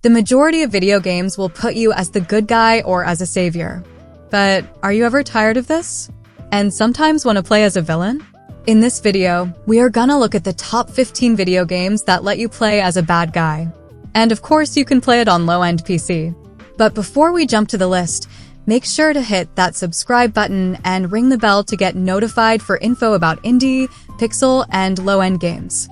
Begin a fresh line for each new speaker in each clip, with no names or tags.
The majority of video games will put you as the good guy or as a savior. But are you ever tired of this? And sometimes want to play as a villain? In this video, we are gonna look at the top 15 video games that let you play as a bad guy. And of course, you can play it on low-end PC. But before we jump to the list, make sure to hit that subscribe button and ring the bell to get notified for info about indie, pixel, and low-end games.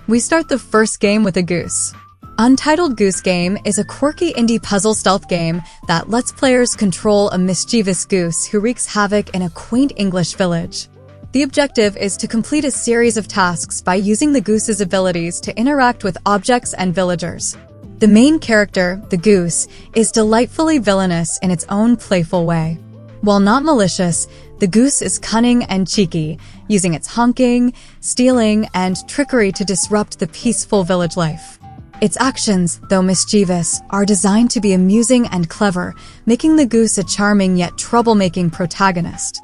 We start the first game with a Goose. Untitled Goose Game is a quirky indie puzzle stealth game that lets players control a mischievous goose who wreaks havoc in a quaint English village. The objective is to complete a series of tasks by using the goose's abilities to interact with objects and villagers. The main character, the goose, is delightfully villainous in its own playful way. While not malicious, the goose is cunning and cheeky, using its honking, stealing, and trickery to disrupt the peaceful village life. Its actions, though mischievous, are designed to be amusing and clever, making the goose a charming yet troublemaking protagonist.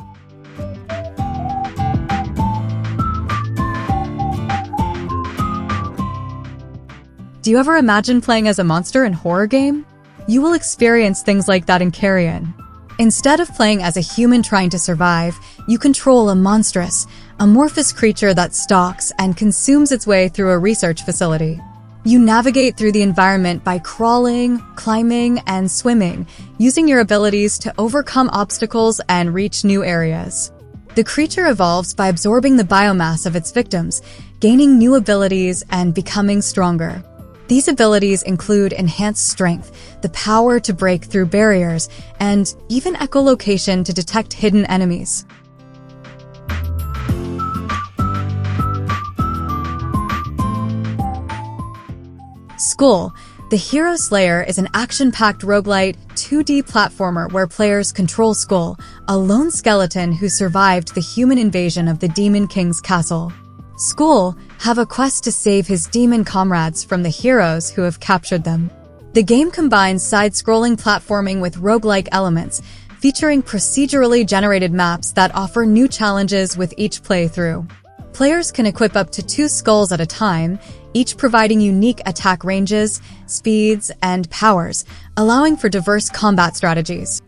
Do you ever imagine playing as a monster in a horror game? You will experience things like that in Carrion. Instead of playing as a human trying to survive, you control a monstrous, amorphous creature that stalks and consumes its way through a research facility. You navigate through the environment by crawling, climbing, and swimming, using your abilities to overcome obstacles and reach new areas. The creature evolves by absorbing the biomass of its victims, gaining new abilities and becoming stronger. These abilities include enhanced strength, the power to break through barriers, and even echolocation to detect hidden enemies. Skul, the Hero Slayer, is an action-packed roguelite 2D platformer where players control Skul, a lone skeleton who survived the human invasion of the Demon King's castle. Skul have a quest to save his demon comrades from the heroes who have captured them. The game combines side-scrolling platforming with roguelike elements, featuring procedurally generated maps that offer new challenges with each playthrough. Players can equip up to 2 skulls at a time, each providing unique attack ranges, speeds, and powers, allowing for diverse combat strategies.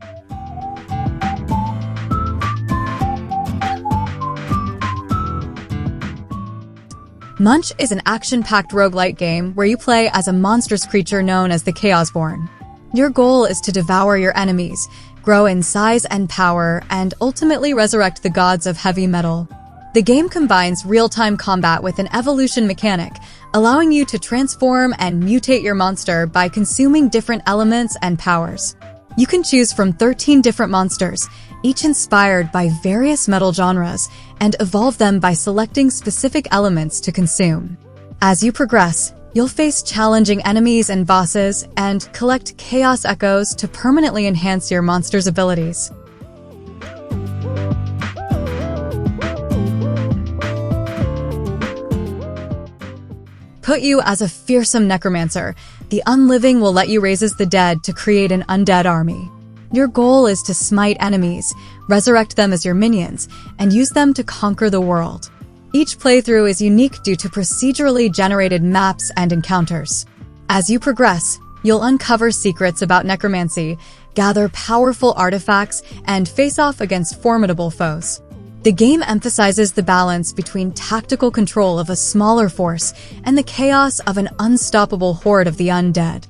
Munch is an action-packed roguelite game where you play as a monstrous creature known as the Chaosborn. Your goal is to devour your enemies, grow in size and power, and ultimately resurrect the gods of heavy metal. The game combines real-time combat with an evolution mechanic, allowing you to transform and mutate your monster by consuming different elements and powers. You can choose from 13 different monsters, each inspired by various metal genres, and evolve them by selecting specific elements to consume. As you progress, you'll face challenging enemies and bosses and collect chaos echoes to permanently enhance your monster's abilities. Put you as a fearsome necromancer, the Unliving will let you raise the dead to create an undead army. Your goal is to smite enemies, resurrect them as your minions, and use them to conquer the world. Each playthrough is unique due to procedurally generated maps and encounters. As you progress, you'll uncover secrets about necromancy, gather powerful artifacts, and face off against formidable foes. The game emphasizes the balance between tactical control of a smaller force and the chaos of an unstoppable horde of the undead.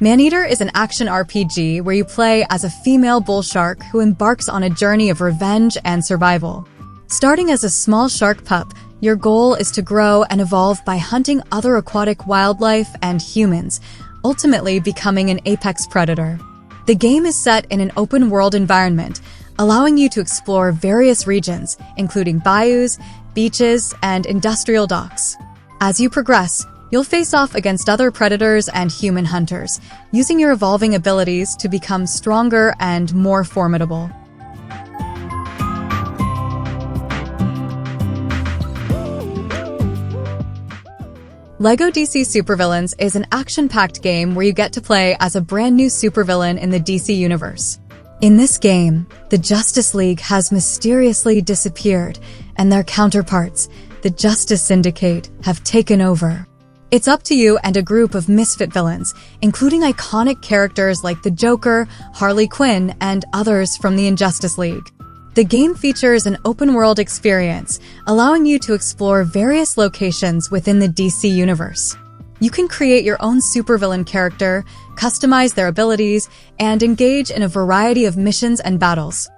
Maneater is an action RPG where you play as a female bull shark who embarks on a journey of revenge and survival. Starting as a small shark pup, your goal is to grow and evolve by hunting other aquatic wildlife and humans, ultimately becoming an apex predator. The game is set in an open-world environment, allowing you to explore various regions, including bayous, beaches, and industrial docks. As you progress, you'll face off against other predators and human hunters, using your evolving abilities to become stronger and more formidable. LEGO DC Supervillains is an action-packed game where you get to play as a brand new supervillain in the DC universe. In this game, the Justice League has mysteriously disappeared, and their counterparts, the Justice Syndicate, have taken over. It's up to you and a group of misfit villains, including iconic characters like the Joker, Harley Quinn, and others from the Injustice League. The game features an open-world experience, allowing you to explore various locations within the DC universe. You can create your own supervillain character, customize their abilities, and engage in a variety of missions and battles.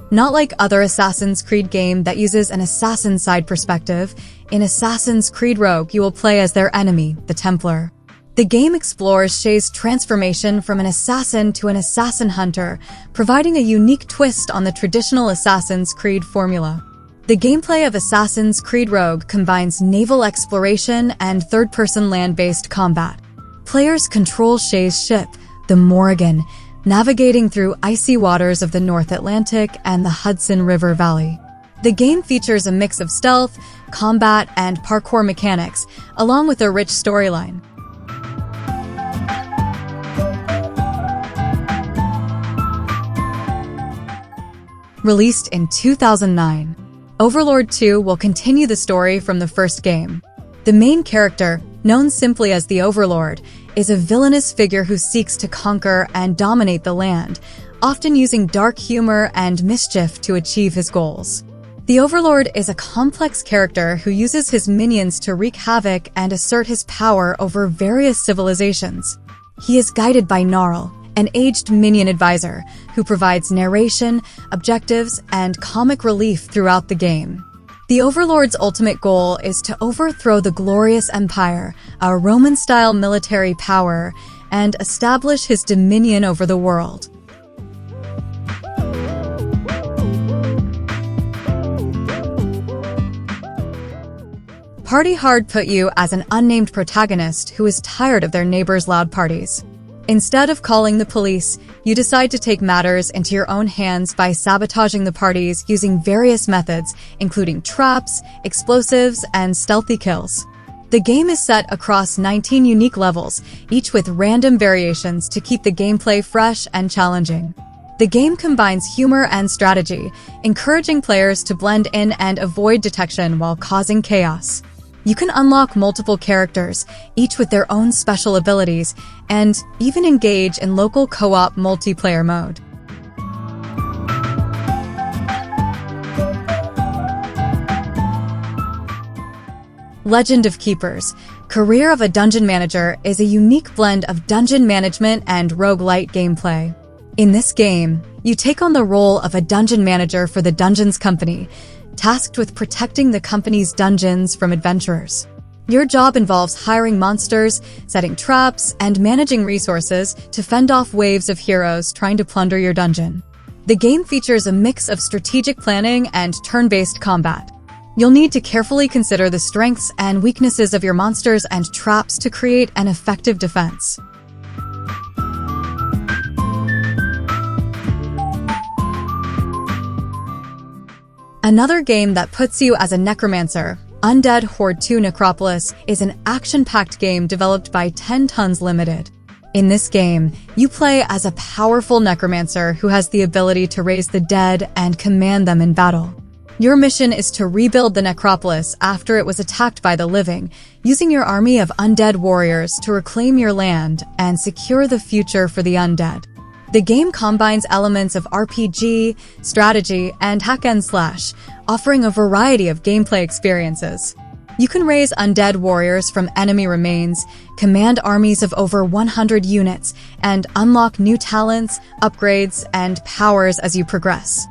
Not like other Assassin's Creed game that uses an assassin side perspective, in Assassin's Creed Rogue you will play as their enemy, the Templar. The game explores Shay's transformation from an assassin to an assassin hunter, providing a unique twist on the traditional Assassin's Creed formula. The gameplay of Assassin's Creed Rogue combines naval exploration and third-person land-based combat. Players control Shay's ship, the Morrigan, navigating through icy waters of the North Atlantic and the Hudson River Valley. The game features a mix of stealth, combat, and parkour mechanics, along with a rich storyline. Released in 2009, Overlord 2 will continue the story from the first game. The main character, known simply as the Overlord, is a villainous figure who seeks to conquer and dominate the land, often using dark humor and mischief to achieve his goals. The Overlord is a complex character who uses his minions to wreak havoc and assert his power over various civilizations. He is guided by Gnarl, an aged minion advisor who provides narration, objectives, and comic relief throughout the game. The Overlord's ultimate goal is to overthrow the glorious empire, a Roman-style military power, and establish his dominion over the world. Party Hard put you as an unnamed protagonist who is tired of their neighbors' loud parties. Instead of calling the police, you decide to take matters into your own hands by sabotaging the parties using various methods, including traps, explosives, and stealthy kills. The game is set across 19 unique levels, each with random variations to keep the gameplay fresh and challenging. The game combines humor and strategy, encouraging players to blend in and avoid detection while causing chaos. You can unlock multiple characters, each with their own special abilities, and even engage in local co-op multiplayer mode. Legend of Keepers: Career of a Dungeon Manager is a unique blend of dungeon management and roguelite gameplay. In this game, you take on the role of a dungeon manager for the Dungeons Company, tasked with protecting the company's dungeons from adventurers. Your job involves hiring monsters, setting traps, and managing resources to fend off waves of heroes trying to plunder your dungeon. The game features a mix of strategic planning and turn-based combat. You'll need to carefully consider the strengths and weaknesses of your monsters and traps to create an effective defense. Another game that puts you as a necromancer, Undead Horde 2 Necropolis, is an action-packed game developed by 10 Tons Limited. In this game, you play as a powerful necromancer who has the ability to raise the dead and command them in battle. Your mission is to rebuild the necropolis after it was attacked by the living, using your army of undead warriors to reclaim your land and secure the future for the undead. The game combines elements of RPG, strategy, and hack and slash, offering a variety of gameplay experiences. You can raise undead warriors from enemy remains, command armies of over 100 units, and unlock new talents, upgrades, and powers as you progress.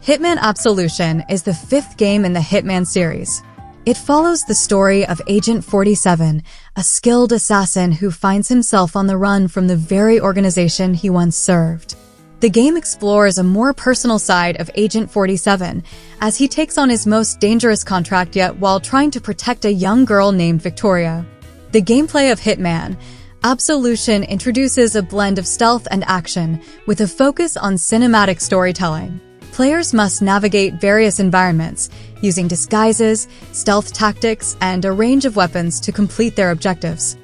Hitman Absolution is the 5th game in the Hitman series. It follows the story of Agent 47, a skilled assassin who finds himself on the run from the very organization he once served. The game explores a more personal side of Agent 47, as he takes on his most dangerous contract yet while trying to protect a young girl named Victoria. The gameplay of Hitman Absolution introduces a blend of stealth and action, with a focus on cinematic storytelling. Players must navigate various environments, using disguises, stealth tactics, and a range of weapons to complete their objectives.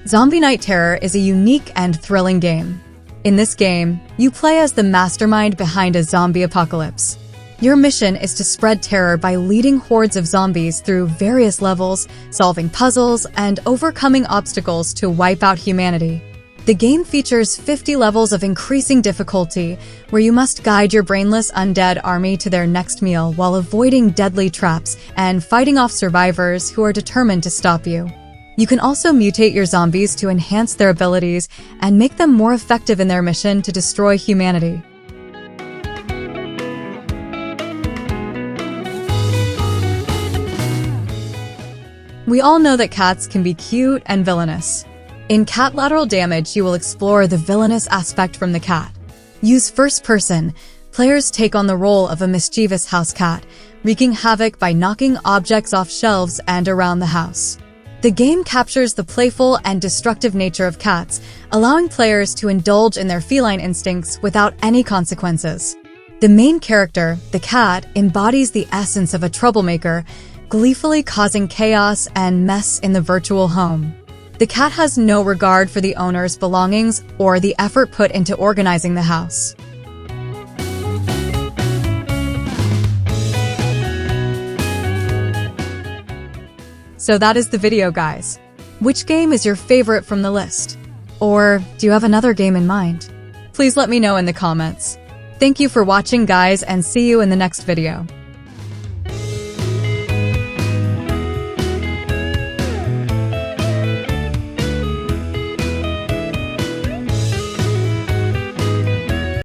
Zombie Night Terror is a unique and thrilling game. In this game, you play as the mastermind behind a zombie apocalypse. Your mission is to spread terror by leading hordes of zombies through various levels, solving puzzles, and overcoming obstacles to wipe out humanity. The game features 50 levels of increasing difficulty, where you must guide your brainless undead army to their next meal while avoiding deadly traps and fighting off survivors who are determined to stop you. You can also mutate your zombies to enhance their abilities and make them more effective in their mission to destroy humanity. We all know that cats can be cute and villainous. In Cat Lateral Damage, you will explore the villainous aspect from the cat. Use first person. Players take on the role of a mischievous house cat, wreaking havoc by knocking objects off shelves and around the house. The game captures the playful and destructive nature of cats, allowing players to indulge in their feline instincts without any consequences. The main character, the cat, embodies the essence of a troublemaker, gleefully causing chaos and mess in the virtual home. The cat has no regard for the owner's belongings or the effort put into organizing the house. So that is the video, guys. Which game is your favorite from the list? Or do you have another game in mind? Please let me know in the comments. Thank you for watching, guys, and see you in the next video.